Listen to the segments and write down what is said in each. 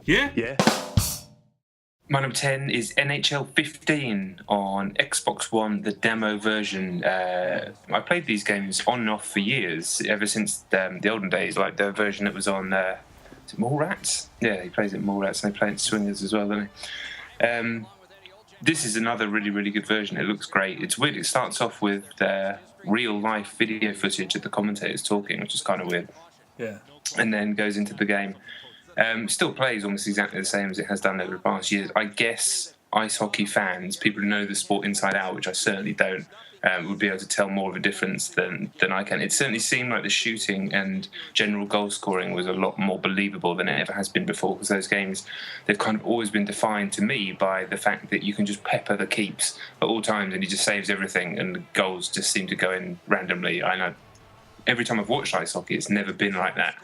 Yeah? Yeah. My number 10 is NHL 15 on Xbox One, the demo version. I played these games on and off for years, ever since the olden days, like the version that was on, is it Mallrats? Yeah, he plays it in Mallrats, and they play it in Swingers as well, don't they? This is another really, really good version. It looks great. It's weird. It starts off with real-life video footage of the commentators talking, which is kind of weird. Yeah. And then goes into the game. Still plays almost exactly the same as it has done over the past years. I guess ice hockey fans, people who know the sport inside out, which I certainly don't, would be able to tell more of a difference than I can. It certainly seemed like the shooting and general goal scoring was a lot more believable than it ever has been before, because those games, they've kind of always been defined to me by the fact that you can just pepper the keeps at all times and he just saves everything and the goals just seem to go in randomly. I know every time I've watched ice hockey, it's never been like that.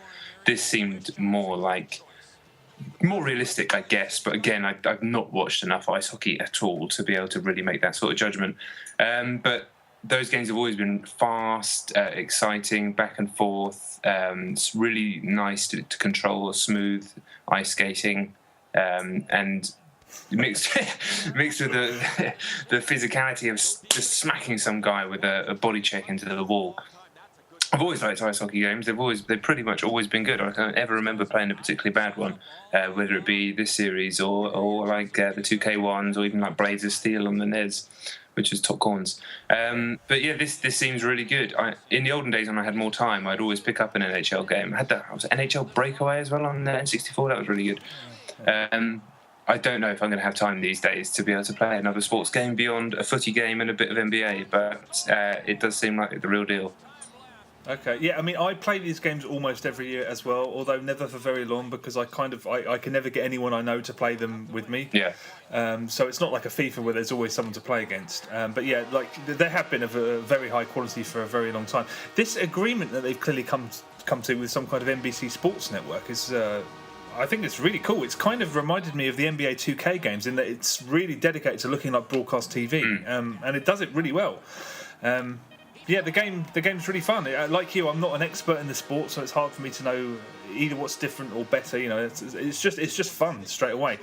This seemed more realistic, I guess. But again, I've not watched enough ice hockey at all to be able to really make that sort of judgment. But those games have always been fast, exciting, back and forth. It's really nice to control, smooth ice skating, and mixed with the physicality of just smacking some guy with a body check into the wall. I've always liked ice hockey games. They've pretty much always been good. I can't ever remember playing a particularly bad one, whether it be this series or like the 2K ones, or even like Blades of Steel on the NES, which is top corns. But yeah, this seems really good. In the olden days when I had more time, I'd always pick up an NHL game. I was NHL Breakaway as well on N64. That was really good. I don't know if I'm going to have time these days to be able to play another sports game beyond a footy game and a bit of NBA, but it does seem like the real deal. Okay, yeah, I mean, I play these games almost every year as well, although never for very long, because I can never get anyone I know to play them with me. Yeah. So it's not like a FIFA where there's always someone to play against. But yeah, like they have been of a very high quality for a very long time. This agreement that they've clearly come to with some kind of NBC Sports Network is, I think it's really cool. It's kind of reminded me of the NBA 2K games in that it's really dedicated to looking like broadcast TV, and it does it really well. Yeah, the game's really fun. Like you, I'm not an expert in the sport, so it's hard for me to know either what's different or better. You know, it's just fun straight away.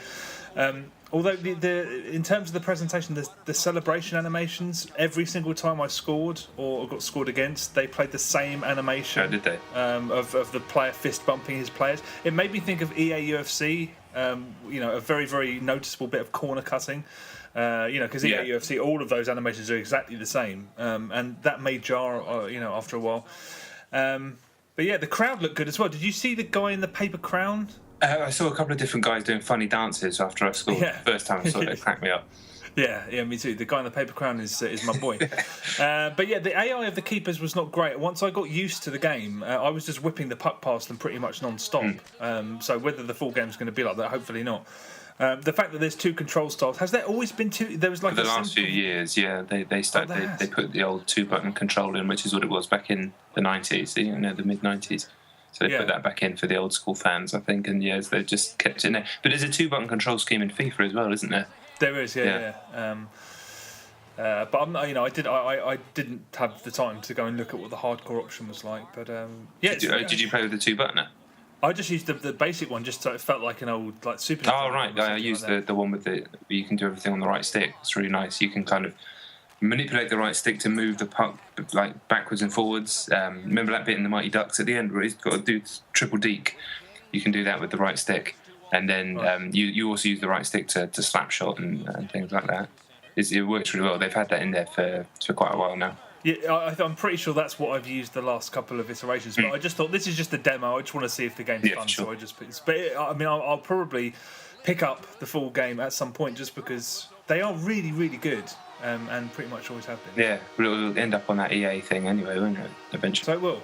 Although in terms of the presentation, the celebration animations, every single time I scored or got scored against, they played the same animation. Oh, did they? Of the player fist bumping his players. It made me think of EA UFC. A very, very noticeable bit of corner cutting. Because EA UFC, all of those animations are exactly the same, and that may jar, after a while. But yeah, the crowd looked good as well. Did you see the guy in the paper crown? I saw a couple of different guys doing funny dances after I scored. Yeah. First time I saw it, it cracked me up. Yeah, me too. The guy in the paper crown is my boy. But yeah, the AI of the keepers was not great. Once I got used to the game, I was just whipping the puck past them pretty much non-stop. So whether the full game's going to be like that, hopefully not. The fact that there's two control styles, has there always been two? There was like for the last few years, yeah, they put the old 2-button control in, which is what it was back in the 90s, the mid 90s. So they put that back in for the old school fans, I think, and yes, they've just kept it in there. But there's a 2-button control scheme in FIFA as well, isn't there? There is, yeah. But I didn't have the time to go and look at what the hardcore option was like. But did you play with the 2-buttoner? I just used the basic one, just so it felt like an old Super. Oh right, I used the one with you can do everything on the right stick. It's really nice. You can kind of manipulate the right stick to move the puck like backwards and forwards. Remember that bit in the Mighty Ducks at the end where he's got to do triple deke? You can do that with the right stick, and then you also use the right stick to slap shot and things like that. It works really well. They've had that in there for quite a while now. Yeah, I'm pretty sure that's what I've used the last couple of iterations. But I just thought this is just a demo. I just want to see if the game's fun. Sure. So I just put. But I'll probably pick up the full game at some point just because they are really, really good, and pretty much always have been. Yeah, it'll end up on that EA thing anyway, won't it? Eventually. So it will.